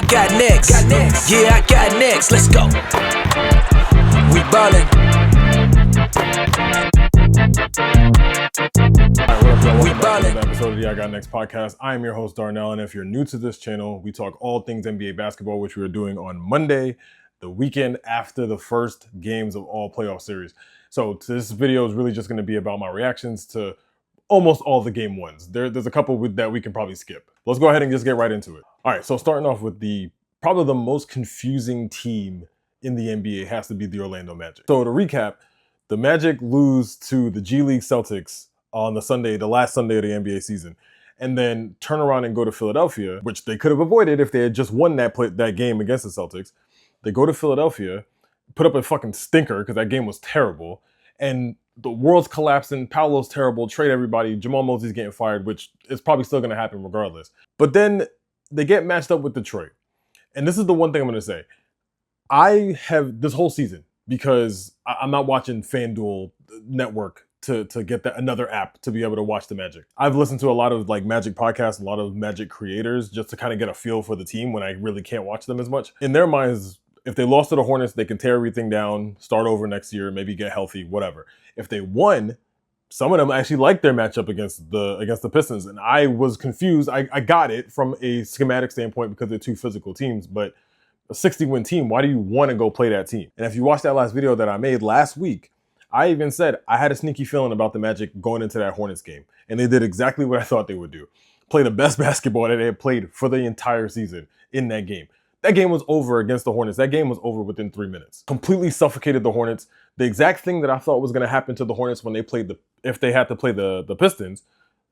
got next. Yeah, I got next. Let's go. We ballin'. Welcome back to another episode of the I Got Next podcast. I am your host, Darnell, and if you're new to this channel, we talk all things NBA basketball, which we are doing on Monday, the weekend after the first games of all playoff series. So this video is really just going to be about my reactions to almost all the game ones. There's a couple that we can probably skip. Let's go ahead and just get right into it. All right, so starting off with probably the most confusing team in the NBA has to be the Orlando Magic. So to recap, the Magic lose to the G League Celtics on the last Sunday of the NBA season, and then turn around and go to Philadelphia, which they could have avoided if they had just won that game against the Celtics. They go to Philadelphia, put up a fucking stinker because that game was terrible, and the world's collapsing, Paolo's terrible, trade everybody, Jamal Mosley's getting fired, which is probably still going to happen regardless. But then they get matched up with Detroit. And this is the one thing I'm going to say. I have this whole season, because I'm not watching FanDuel Network to get another app to be able to watch the Magic. I've listened to a lot of Magic podcasts, a lot of Magic creators, just to kind of get a feel for the team when I really can't watch them as much. In their minds, if they lost to the Hornets, they can tear everything down, start over next year, maybe get healthy, whatever. If they won, some of them actually liked their matchup against the Pistons, and I was confused. I got it from a schematic standpoint because they're two physical teams, but a 60-win team, why do you want to go play that team? And if you watched that last video that I made last week, I even said I had a sneaky feeling about the Magic going into that Hornets game, and they did exactly what I thought they would do. Play the best basketball that they had played for the entire season in that game. That game was over against the Hornets. That game was over within 3 minutes. Completely suffocated the Hornets. The exact thing that I thought was going to happen to the Hornets when they if they had to play the Pistons,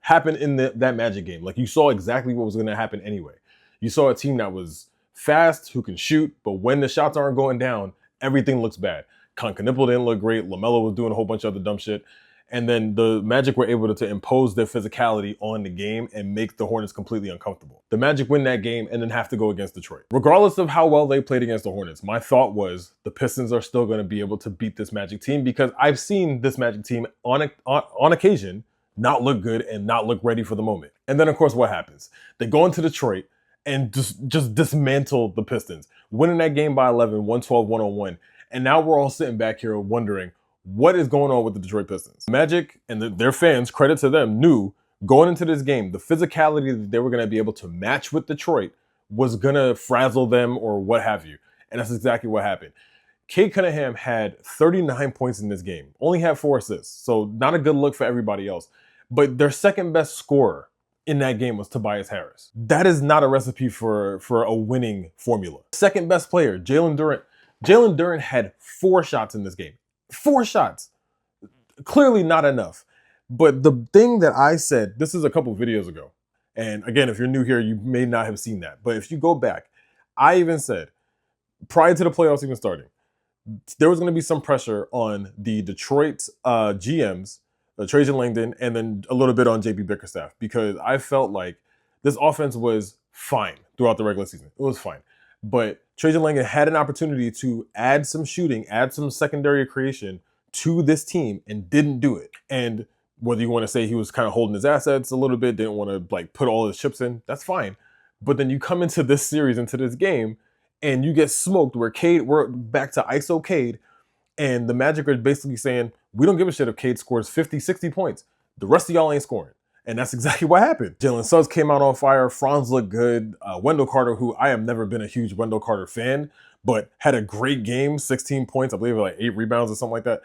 happened in that Magic game. You saw exactly what was going to happen anyway. You saw a team that was fast, who can shoot, but when the shots aren't going down, everything looks bad. Concaniple didn't look great. LaMelo was doing a whole bunch of other dumb shit. And then the Magic were able to impose their physicality on the game and make the Hornets completely uncomfortable. The Magic win that game and then have to go against Detroit. Regardless of how well they played against the Hornets, my thought was the Pistons are still going to be able to beat this Magic team, because I've seen this Magic team on occasion not look good and not look ready for the moment. And then, of course, what happens? They go into Detroit and just dismantle the Pistons, winning that game by 11, 112-101. And now we're all sitting back here wondering, what is going on with the Detroit Pistons? Magic and their fans, credit to them, knew going into this game, the physicality that they were going to be able to match with Detroit was going to frazzle them or what have you. And that's exactly what happened. Cade Cunningham had 39 points in this game, only had 4 assists. So not a good look for everybody else. But their second best scorer in that game was Tobias Harris. That is not a recipe for a winning formula. Second best player, Jalen Duren. Jalen Duren had 4 shots in this game. 4 shots. Clearly not enough. But the thing that I said, this is a couple videos ago, and again, if you're new here, you may not have seen that. But if you go back, I even said, prior to the playoffs even starting, there was going to be some pressure on the Detroit GMs, Trajan Langdon, and then a little bit on JB Bickerstaff, because I felt like this offense was fine throughout the regular season. It was fine. But Trajan Langdon had an opportunity to add some shooting, add some secondary creation to this team, and didn't do it. And whether you want to say he was kind of holding his assets a little bit, didn't want to put all his chips in, that's fine. But then you come into this series, into this game, and you get smoked where we're back to ISO Cade, and the Magic are basically saying, we don't give a shit if Cade scores 50, 60 points. The rest of y'all ain't scoring. And that's exactly what happened. Jalen Suggs came out on fire. Franz looked good. Wendell Carter, who I have never been a huge Wendell Carter fan, but had a great game, 16 points, I believe 8 rebounds or something like that.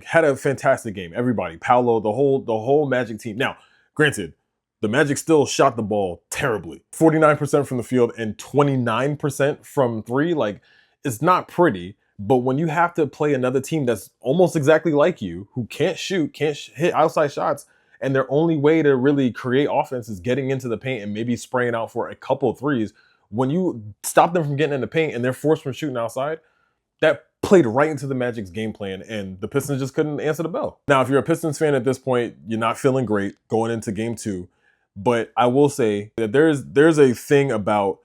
Had a fantastic game. Everybody, Paolo, the whole Magic team. Now, granted, the Magic still shot the ball terribly. 49% from the field and 29% from 3. It's not pretty, but when you have to play another team that's almost exactly like you, who can't shoot, can't hit outside shots, and their only way to really create offense is getting into the paint and maybe spraying out for a couple of threes. When you stop them from getting in the paint and they're forced from shooting outside, that played right into the Magic's game plan, and the Pistons just couldn't answer the bell. Now, if you're a Pistons fan at this point, you're not feeling great going into game 2. But I will say that there's a thing about,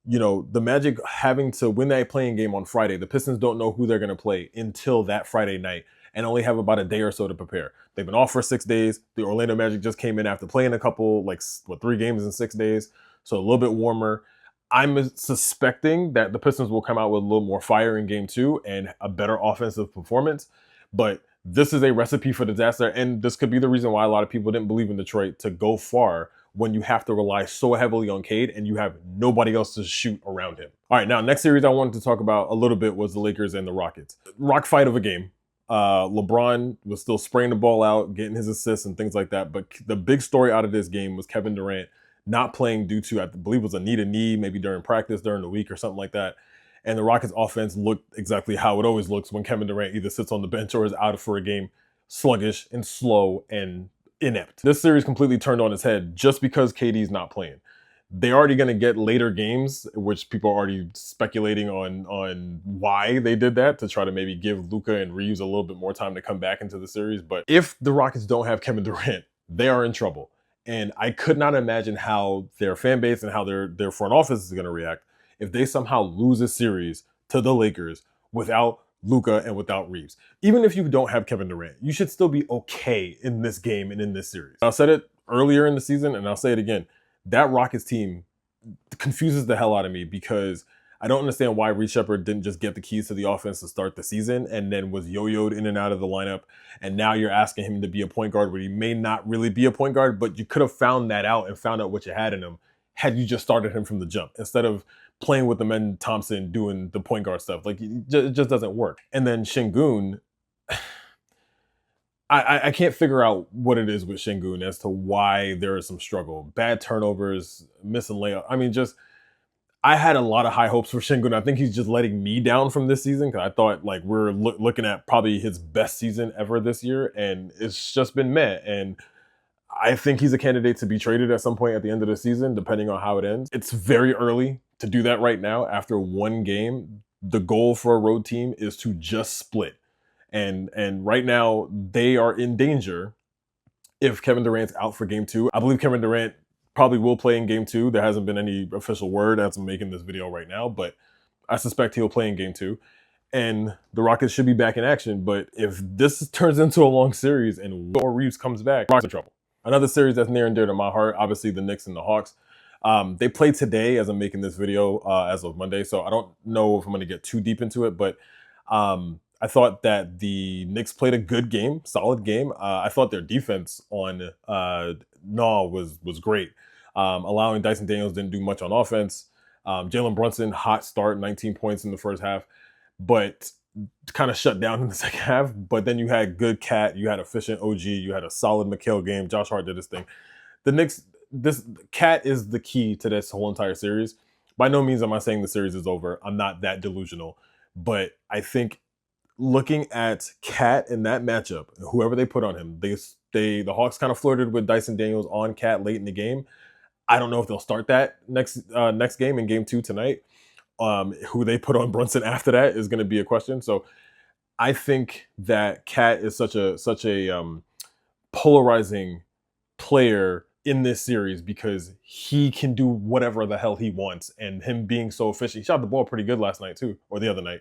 the Magic having to win that playing game on Friday. The Pistons don't know who they're going to play until that Friday night and only have about a day or so to prepare. They've been off for 6 days. The Orlando Magic just came in after playing a couple, 3 games in 6 days. So a little bit warmer. I'm suspecting that the Pistons will come out with a little more fire in game two and a better offensive performance. But this is a recipe for disaster. And this could be the reason why a lot of people didn't believe in Detroit to go far when you have to rely so heavily on Cade and you have nobody else to shoot around him. All right, now, next series I wanted to talk about a little bit was the Lakers and the Rockets. Rock fight of a game. LeBron was still spraying the ball out, getting his assists and things like that. But the big story out of this game was Kevin Durant not playing due to, I believe it was a knee, maybe during practice, during the week or something like that. And the Rockets offense looked exactly how it always looks when Kevin Durant either sits on the bench or is out for a game, sluggish and slow and inept. This series completely turned on its head just because KD's not playing. They're already going to get later games, which people are already speculating on why they did that, to try to maybe give Luka and Reeves a little bit more time to come back into the series. But if the Rockets don't have Kevin Durant, they are in trouble. And I could not imagine how their fan base and how their front office is going to react if they somehow lose a series to the Lakers without Luka and without Reeves. Even if you don't have Kevin Durant, you should still be okay in this game and in this series. I said it earlier in the season, and I'll say it again. That Rockets team confuses the hell out of me because I don't understand why Reed Shepherd didn't just get the keys to the offense to start the season and then was yo-yoed in and out of the lineup. And now you're asking him to be a point guard where he may not really be a point guard, but you could have found that out and found out what you had in him had you just started him from the jump instead of playing with the Amen Thompson doing the point guard stuff. Like, it just doesn't work. And then Şengün, I can't figure out what it is with Şengün as to why there is some struggle. Bad turnovers, missing layup. I mean, I had a lot of high hopes for Şengün. I think he's just letting me down from this season because I thought like we're looking at probably his best season ever this year, and it's just been meh. And I think he's a candidate to be traded at some point at the end of the season, depending on how it ends. It's very early to do that right now after one game. The goal for a road team is to just split. And right now, they are in danger if Kevin Durant's out for game two. I believe Kevin Durant probably will play in game two. There hasn't been any official word as I'm making this video right now, but I suspect he'll play in game two. And the Rockets should be back in action. But if this turns into a long series and Will Reeves comes back, Rockets are in trouble. Another series that's near and dear to my heart, obviously the Knicks and the Hawks. They play today as I'm making this video as of Monday, so I don't know if I'm going to get too deep into it, but I thought that the Knicks played a good game, solid game. I thought their defense on Naw was great. Allowing Dyson Daniels didn't do much on offense. Jalen Brunson, hot start, 19 points in the first half, but kind of shut down in the second half. But then you had good Cat, you had efficient OG, you had a solid Mikal game. Josh Hart did his thing. The Knicks, this Cat is the key to this whole entire series. By no means am I saying the series is over. I'm not that delusional, but I think looking at Cat in that matchup, whoever they put on him, the Hawks kind of flirted with Dyson Daniels on Cat late in the game. I don't know if they'll start that next game in game two tonight. Who they put on Brunson after that is going to be a question. So I think that Cat is such a polarizing player in this series because he can do whatever the hell he wants, and him being so efficient. He shot the ball pretty good last night too, or the other night.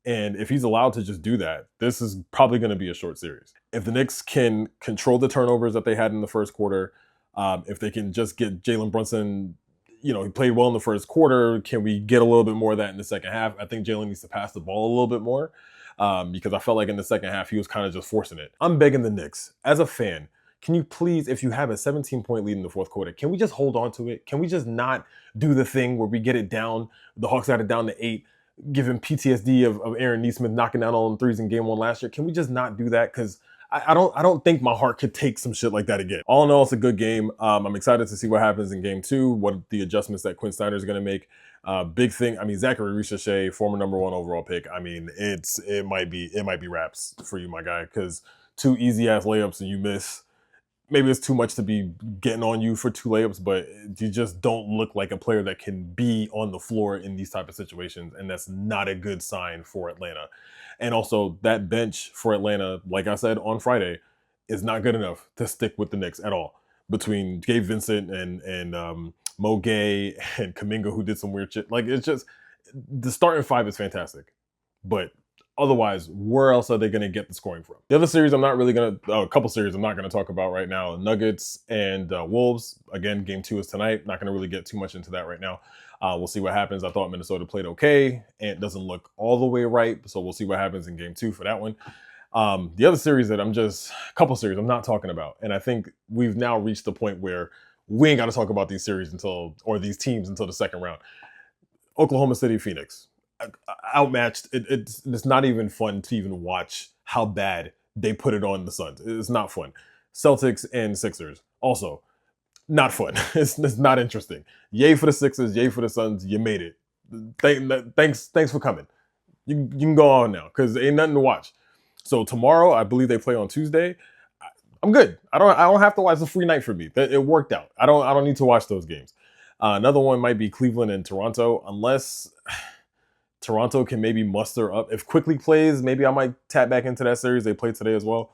And if he's allowed to just do that, this is probably going to be a short series. If the Knicks can control the turnovers that they had in the first quarter, if they can just get Jalen Brunson, he played well in the first quarter. Can we get a little bit more of that in the second half? I think Jalen needs to pass the ball a little bit more because I felt like in the second half, he was kind of just forcing it. I'm begging the Knicks, as a fan, can you please, if you have a 17-point lead in the fourth quarter, can we just hold on to it? Can we just not do the thing where we get it down? The Hawks got it down to 8. Given PTSD of Aaron Nesmith knocking down all them threes in game one last year. Can we just not do that? Because I don't think my heart could take some shit like that again. All in all, it's a good game. I'm excited to see what happens in game two, what the adjustments that Quinn Snyder is going to make. Big thing. I mean, Zachary Ricochet, former #1 overall pick. I mean, it might be wraps for you, my guy, because 2 easy ass layups and you miss. Maybe it's too much to be getting on you for 2 layups, but you just don't look like a player that can be on the floor in these type of situations, and that's not a good sign for Atlanta. And also, that bench for Atlanta, like I said on Friday, is not good enough to stick with the Knicks at all. Between Gabe Vincent and Mo Gay and Kuminga, who did some weird shit. Like, it's just, the starting 5 is fantastic, but otherwise, where else are they going to get the scoring from? The other series a couple series I'm not going to talk about right now. Nuggets and Wolves. Again, game 2 is tonight. Not going to really get too much into that right now. We'll see what happens. I thought Minnesota played okay, and it doesn't look all the way right. So we'll see what happens in game 2 for that one. The other series that a couple series I'm not talking about, and I think we've now reached the point where we ain't got to talk about these series or these teams until the second round. Oklahoma City, Phoenix, outmatched. It's not even fun to even watch how bad they put it on the Suns. It's not fun. Celtics and Sixers, also not fun. It's not interesting. Yay for the Sixers, yay for the Suns. You made it. Thanks for coming. You can go on now because ain't nothing to watch. So tomorrow, I believe they play on Tuesday. I'm good. I don't have to watch. It's a free night for me. It worked out. I don't need to watch those games. Another one might be Cleveland and Toronto, unless Toronto can maybe muster up. If Quickly plays, maybe I might tap back into that series. They played today as well.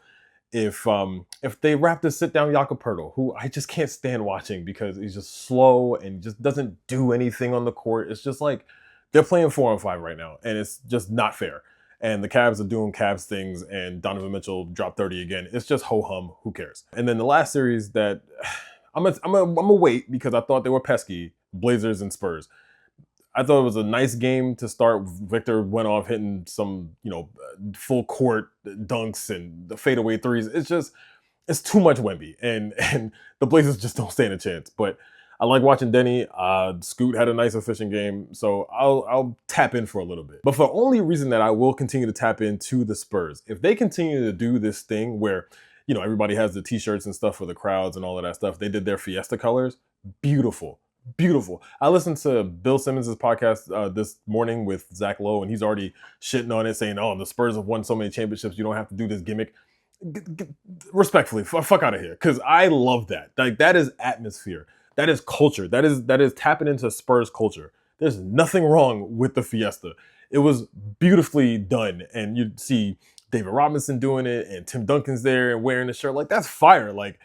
If they Raptors sit down Jakob Poeltl, who I just can't stand watching because he's just slow and just doesn't do anything on the court. It's just like they're playing 4-on-5 right now, and it's just not fair. And the Cavs are doing Cavs things, and Donovan Mitchell dropped 30 again. It's just ho-hum. Who cares? And then the last series that I'm gonna wait because I thought they were pesky, Blazers and Spurs. I thought it was a nice game to start. Victor went off hitting some, full court dunks and the fadeaway threes. It's too much Wemby, and the Blazers just don't stand a chance. But I like watching Denny. Scoot had a nice, efficient game, so I'll tap in for a little bit. But for the only reason that I will continue to tap into the Spurs, if they continue to do this thing where, everybody has the t-shirts and stuff for the crowds and all of that stuff, they did their Fiesta colors, beautiful. Beautiful. I listened to Bill Simmons' podcast this morning with Zach Lowe, and he's already shitting on it, saying, "Oh, the Spurs have won so many championships, you don't have to do this gimmick." Respectfully, fuck out of here, because I love that. Like, that is atmosphere. That is culture. That is tapping into Spurs culture. There's nothing wrong with the Fiesta. It was beautifully done, and you'd see David Robinson doing it, and Tim Duncan's there and wearing the shirt. Like, that's fire. Like,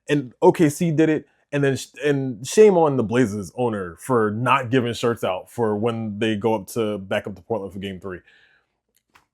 and OKC did it. And shame on the Blazers owner for not giving shirts out for when they go back up to Portland for game 3.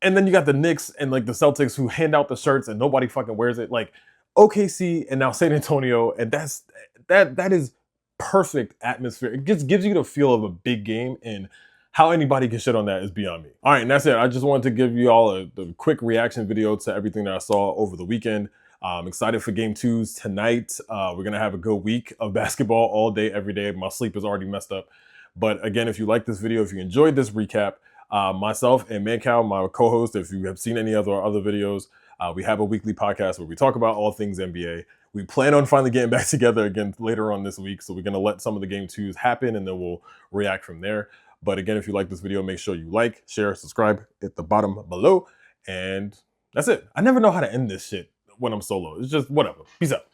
And then you got the Knicks and like the Celtics who hand out the shirts and nobody fucking wears it. Like OKC and now San Antonio, and that is perfect atmosphere. It just gives you the feel of a big game, and how anybody can shit on that is beyond me. All right, and that's it. I just wanted to give you all a quick reaction video to everything that I saw over the weekend. I'm excited for game 2s tonight. We're going to have a good week of basketball all day, every day. My sleep is already messed up. But again, if you like this video, if you enjoyed this recap, myself and Mancow, my co-host, if you have seen any other videos, we have a weekly podcast where we talk about all things NBA. We plan on finally getting back together again later on this week. So we're going to let some of the game 2s happen, and then we'll react from there. But again, if you like this video, make sure you like, share, subscribe at the bottom below. And that's it. I never know how to end this shit when I'm solo. It's just whatever. Peace out.